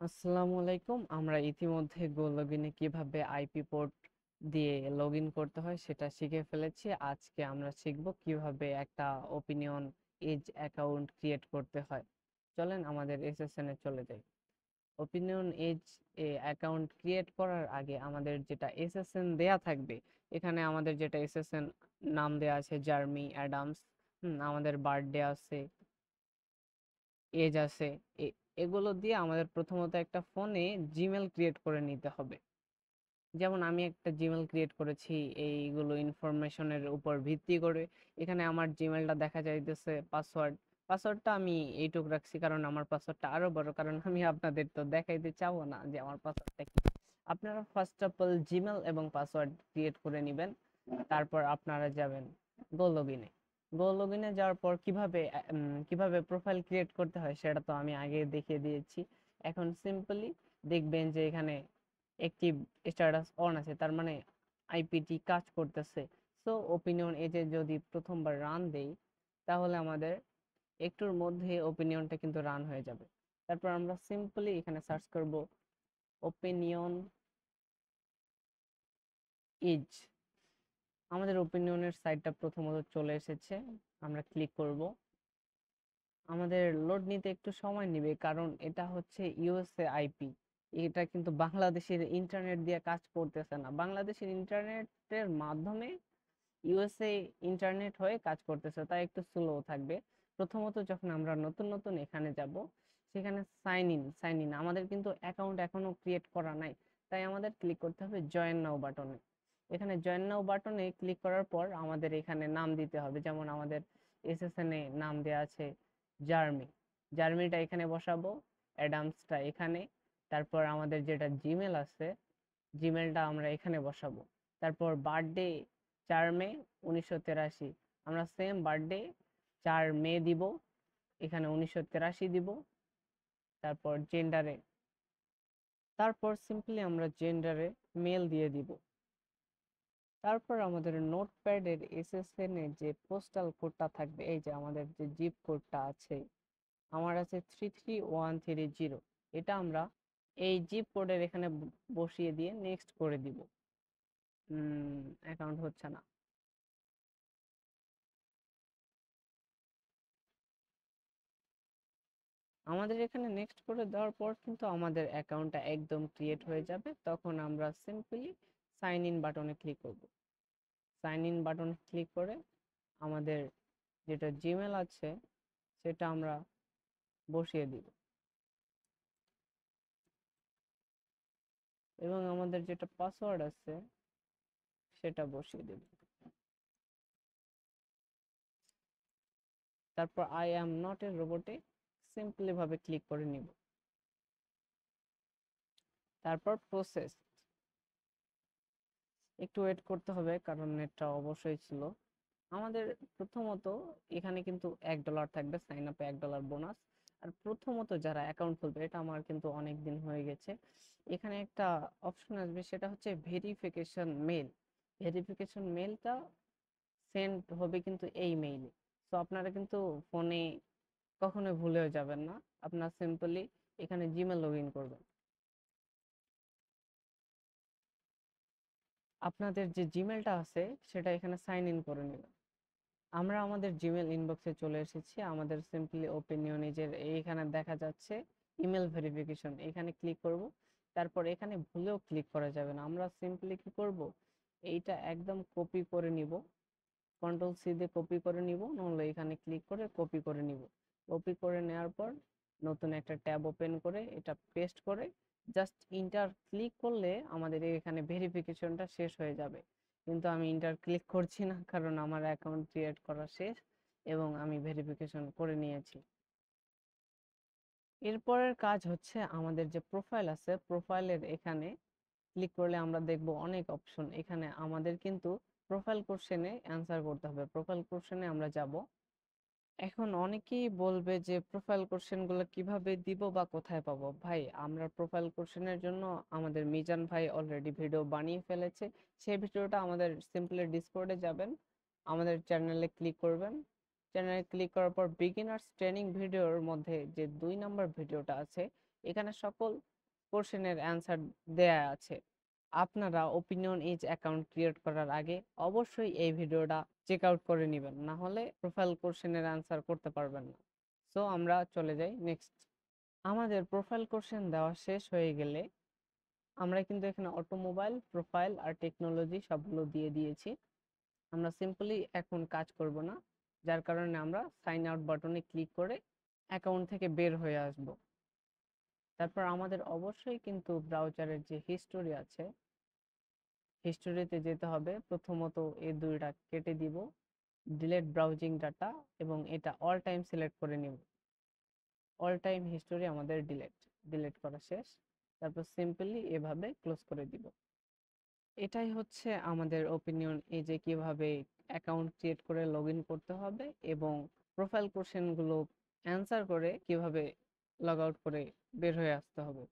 আসসালামু আলাইকুম। আমরা ইতিমধ্যে গো লগইনে কিভাবে আইপি পোর্ট দিয়ে লগ ইন করতে হয় সেটা শিখে ফেলেছি। আজকে আমরা শিখব কিভাবে একটা ওপিনিয়ন এজ অ্যাকাউন্ট ক্রিয়েট করতে হয়। চলেন আমাদের এসএসএন এ চলে যাই। ওপিনিয়ন এজ অ্যাকাউন্ট ক্রিয়েট করার আগে আমাদের যেটা এসএসএন দেয়া থাকবে, এখানে আমাদের যেটা এসএসএন নাম দেয়া আছে জার্মি অ্যাডামস, আমাদের বার্থডে আছে, এজ আছে, এগুলো দিয়ে আমাদের প্রথমত একটা ফোনে জিমেল ক্রিয়েট করে নিতে হবে। যেমন আমি একটা জিমেল ক্রিয়েট করেছি এইগুলো ইনফরমেশনের উপর ভিত্তি করে। এখানে আমার জিমেলটা দেখা যাইতেছে পাসওয়ার্ডটা আমি এইটুক রাখছি কারণ আমার পাসওয়ার্ডটা আরো বড়, কারণ আমি আপনাদের তো দেখাইতে চাবো না যে আমার পাসওয়ার্ডটা কি। আপনারা ফার্স্ট অফ অল জিমেল এবং পাসওয়ার্ড ক্রিয়েট করে নেবেন। তারপর আপনারা যাবেন গো লগইনে। গো লগইনে যাওয়ার পর কিভাবে প্রোফাইল ক্রিয়েট করতে হয় সেটা তো আমি আগে দেখিয়ে দিয়েছি। এখন সিম্পলি দেখবেন যে এখানে একটি স্ট্যাটাস অন আছে, তার মানে আইপিটি কাজ করতেছে। সো ওপিনিয়ন এজে যদি প্রথমবার রান দেই তাহলে আমাদের একটুর মধ্যে ওপিনিয়নটা কিন্তু রান হয়ে যাবে। তারপর আমরা সিম্পলি এখানে সার্চ করব ওপিনিয়ন ইজ। আমাদের ওপিনিয়নের সাইটটা প্রথমত চলে এসেছে, আমরা ক্লিক করব। আমাদের লোড নিতে একটু সময় নেবে কারণ এটা হচ্ছে ইউএসএ আইপি। এটা কিন্তু বাংলাদেশের ইন্টারনেট দিয়ে কাজ করতেছে না, বাংলাদেশের ইন্টারনেটের মাধ্যমে ইউএসএ ইন্টারনেট হয়ে কাজ করতেছে, তাই একটু স্লো থাকবে। প্রথমত যখন আমরা নতুন নতুন এখানে যাব, সেখানে সাইন ইন আমাদের কিন্তু অ্যাকাউন্ট এখনো ক্রিয়েট করা নাই, তাই আমাদের ক্লিক করতে হবে জয়েন নাও বাটনে। এখানে জয়েন নাও বাটনে ক্লিক করার পর আমাদের এখানে নাম দিতে হবে, যেমন আমাদের এসএসএন এ নাম দেওয়া আছে জার্মি। জার্মিটা এখানে বসাবো, অ্যাডামসটা এখানে। তারপর আমাদের যেটা জিমেল আছে, জিমেলটা আমরা এখানে বসাবো। তারপর বার্থডে 4 মে 1983, আমরা সেম বার্থডে 4 মে দিব, এখানে 1983 দিব। তারপর সিম্পলি আমরা জেন্ডারে মেল দিয়ে দিব। তারপর আমাদের নোটপ্যাডের এসএসএন এর যে পোস্টাল কোডটা থাকবে, এই যে আমাদের যে জিপ কোডটা আছে, আমার আছে 33130, এটা আমরা এই জিপ কোডের এখানে বসিয়ে দিয়ে নেক্সট করে দিব। অ্যাকাউন্ট হচ্ছে না। আমাদের এখানে নেক্সট করে দেওয়ার পর কিন্তু আমাদের অ্যাকাউন্টটা একদম ক্রিয়েট হয়ে যাবে। তখন আমরা সিম্পলি সাইন ইন বাটনে ক্লিক করব। সাইন ইন বাটনে ক্লিক করে আমাদের যেটা জিমেল আছে সেটা আমরা বসিয়ে দিব এবং আমাদের যেটা পাসওয়ার্ড আছে সেটা বসিয়ে দেব। তারপর আই অ্যাম নট এ রোবটে সিম্পলি ভাবে ক্লিক করে নিব। তারপর প্রসেস, একটু ওয়েট করতে হবে কারণ নেটটা অবশ্যই ছিল। আমাদের প্রথমত এখানে কিন্তু $1 থাকবে, সাইন আপে $1 বোনাস। আর প্রথমত যারা অ্যাকাউন্ট খুলবে, এটা আমার কিন্তু অনেক দিন হয়ে গেছে, এখানে একটা অপশন আসবে সেটা হচ্ছে ভেরিফিকেশন মেল। ভেরিফিকেশন মেলটা সেন্ড হবে কিন্তু এই মেইলে। তো আপনারা কিন্তু ফোনে কখনোই ভুলেও যাবেন না, আপনার সিম্পলি এখানে জিমেল লগ ইন করবেন। আপনাদের যে জিমেলটা আছে সেটা এখানে সাইন ইন করে নেবেন। আমরা আমাদের জিমেল ইনবক্সে চলে এসেছি। আমাদের সিম্পলি ওপিনিয়ন এজের এইখানে দেখা যাচ্ছে ইমেল ভেরিফিকেশন, এখানে ক্লিক করব। তারপর এখানে ভুলেও ক্লিক করা যাবে না, আমরা সিম্পলি কি করব, এইটা একদম কপি করে নিব, কন্ট্রোল সি দিয়ে কপি করে নিব, নইলে এখানে ক্লিক করে কপি করে নিব। কপি করে নেওয়ার পর নতুন একটা ট্যাব ওপেন করে এটা পেস্ট করে জাস্ট ইন্টার ক্লিক করলে আমাদের এখানে ভেরিফিকেশনটা শেষ হয়ে যাবে। কিন্তু আমি ইন্টার ক্লিক করছি না কারণ আমার অ্যাকাউন্ট ক্রিয়েট করা শেষ এবং আমি ভেরিফিকেশন করে নিয়েছি। এরপরের কাজ হচ্ছে আমাদের যে প্রোফাইল আছে, প্রোফাইলের এখানে ক্লিক করলে আমরা দেখব অনেক অপশন। এখানে আমাদের কিন্তু প্রোফাইল কোশ্চেনে অ্যান্সার করতে হবে, প্রোফাইল কোশ্চেনে আমরা যাব। এখন অনেকেই বলবে যে প্রোফাইল কোশ্চেন গুলো কিভাবে দিব বা কোথায় পাবো। ভাই, আমরা প্রোফাইল কোশ্চেনের জন্য আমাদের মিজান ভাই অলরেডি ভিডিও বানিয়ে ফেলেছে। সেই ভিডিওটা আমাদের সিম্পলি ডিসকর্ডে যাবেন, আমাদের চ্যানেলে ক্লিক করবেন। চ্যানেলে ক্লিক করার পর বিগিনার্স ট্রেনিং ভিডিওর মধ্যে যে 2 নম্বর ভিডিওটা আছে, এখানে সকল কোশ্চেনের অ্যান্সার দেয়া আছে। আপনারা ওপিনিয়ন এজ অ্যাকাউন্ট ক্রিয়েট করার আগে অবশ্যই এই ভিডিওটা চেক আউট করে নেবেন, না হলে প্রোফাইল কোশ্চেনের অ্যান্সার করতে পারবেন না। সো আমরা চলে যাই নেক্সট। আমাদের প্রোফাইল কোশ্চেন দেওয়া শেষ হয়ে গেলে আমরা কিন্তু এখানে অটোমোবাইল, প্রোফাইল আর টেকনোলজি সবগুলো দিয়ে দিয়েছি। আমরা সিম্পলি এখন কাজ করব না, যার কারণে আমরা সাইন আউট বাটনে ক্লিক করে অ্যাকাউন্ট থেকে বের হয়ে আসব। তারপর আমাদের অবশ্যই কিন্তু ব্রাউজারের যে হিস্টোরি আছে, হিস্টোরিতে যেতে হবে। প্রথমত এই দুইটা কেটে দিব, ডিলেট ব্রাউজিং ডাটা, এবং এটা অল টাইম সিলেক্ট করে নিব। অল টাইম হিস্টোরি আমাদের ডিলেট করা শেষ। তারপর সিম্পলি এভাবে ক্লোজ করে দিব। এটাই হচ্ছে আমাদের ওপিনিয়ন এই যে কিভাবে অ্যাকাউন্ট ক্রিয়েট করে লগ ইন করতে হবে এবং প্রোফাইল কোশ্চেনগুলো অ্যান্সার করে কিভাবে লগ আউট করে বের হয়ে আসতে হবে।